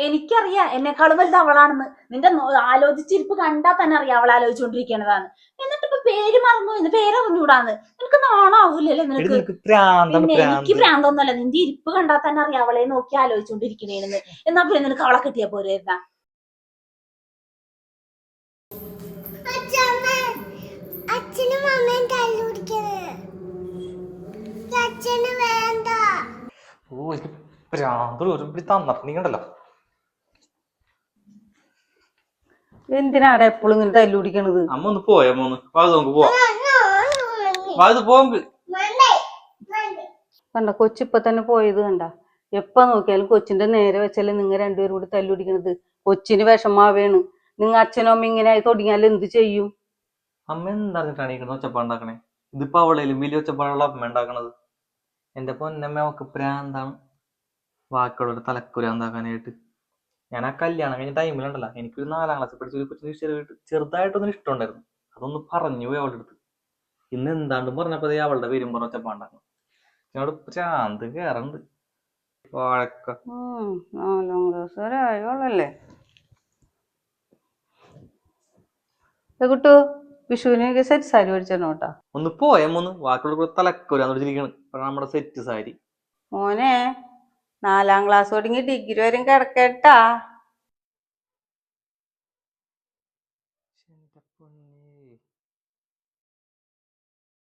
എനിക്കറിയാം എന്നെക്കാളും വലുത് അവളാണെന്ന്. നിന്റെ ആലോചിച്ചിരിപ്പ് കണ്ടാൽ തന്നെ അറിയാം അവൾ ആലോചിച്ചോണ്ടിരിക്കണതാണ്. എന്നിട്ട് ഇപ്പൊ പേര് മറന്നു, ഇന്ന് പേരറിഞ്ഞൂടാന്ന്. നിനക്ക് നാണാവൂലല്ലേ നിനക്ക്? പിന്നെ എനിക്ക് ഭ്രാന്തൊന്നുമല്ല, നിന്റെ ഇരിപ്പ് കണ്ടാൽ തന്നെ അറിയാം അവളെ നോക്കി ആലോചിച്ചോണ്ടിരിക്കണേന്ന്. എന്നാ പിന്നെ നിനക്ക് അവളെ കിട്ടിയാ പോരെ? അച്ഛനും അമ്മയും തല്ലുപിടിക്കണേ. അച്ഛന് വേണ്ട. ഓ എനിക്ക് ഭ്രാന്ത് ഒരു പിടി തന്നിട്ടുണ്ടല്ലോ. എന്തിനാടാ എപ്പോഴും ഇങ്ങനെ തല്ലുപിടിക്കണത്? അമ്മ ഒന്ന് പോയാ മോന്ന് വാത് നമുക്ക് പോവാം. വാത് പോകുമ്പോ കണ്ട കൊച്ചിപ്പൊ തന്നെ പോയത് കണ്ട. എപ്പ നോക്കിയാലും കൊച്ചിന്റെ നേരെ വെച്ചല്ലേ നിങ്ങൾ രണ്ടുപേരും കൂടി തല്ലുപിടിക്കണത്. കൊച്ചിന് വിഷമാവേണ്. നിങ്ങ അച്ഛനും അമ്മ ഇങ്ങനെ ആയി തുടങ്ങിയാൽ എന്ത് ചെയ്യും? അമ്മ എന്താണിട്ടാണ് ഈ ഒച്ചപ്പാടുണ്ടാക്കണേ? ഇതിപ്പോ അവളേലും വലിയ ഒച്ചപ്പാടുള്ള അമ്മ ഉണ്ടാക്കണത്. എന്റെ പൊന്നമ്മ ഒക്കെ പ്രാന്താണ്. ബാക്കിയുള്ളവരുടെ തലക്കുരാന്താക്കാനായിട്ട്. ഞാൻ ആ കല്യാണം കഴിഞ്ഞ ടൈമിലുണ്ടല്ലോ, എനിക്കൊരു 4ാം ക്ലാസ്സിൽ പഠിച്ച ചെറുതായിട്ടൊന്നും ഇഷ്ടമുണ്ടായിരുന്നു. അതൊന്ന് പറഞ്ഞു പോയി അവളുടെ അടുത്ത്. ഇന്ന് എന്താണ്ടും പറഞ്ഞപ്പോ അവളുടെ പേരും പറഞ്ഞ ഒച്ചപ്പാണ്ടാക്കണം. എന്നോട് പ്രാന്ത് കേറണ്ട്. വഴക്ക 4ാം ക്ലാസ് വരെ ആയോളല്ലേ കുട്ടു. വിഷുവിന് സെറ്റ് സാരി മേടിച്ചോട്ടാ. ഒന്ന് പോയ മൂന്ന് ബാക്കിയുള്ള തലക്കുരാന്നിരിക്കണ്. നമ്മുടെ സെറ്റ് സാരി. മോനെ 4ാം ക്ലാസ് തുടങ്ങി ഡിഗ്രി വരെ കിടക്കട്ടാ.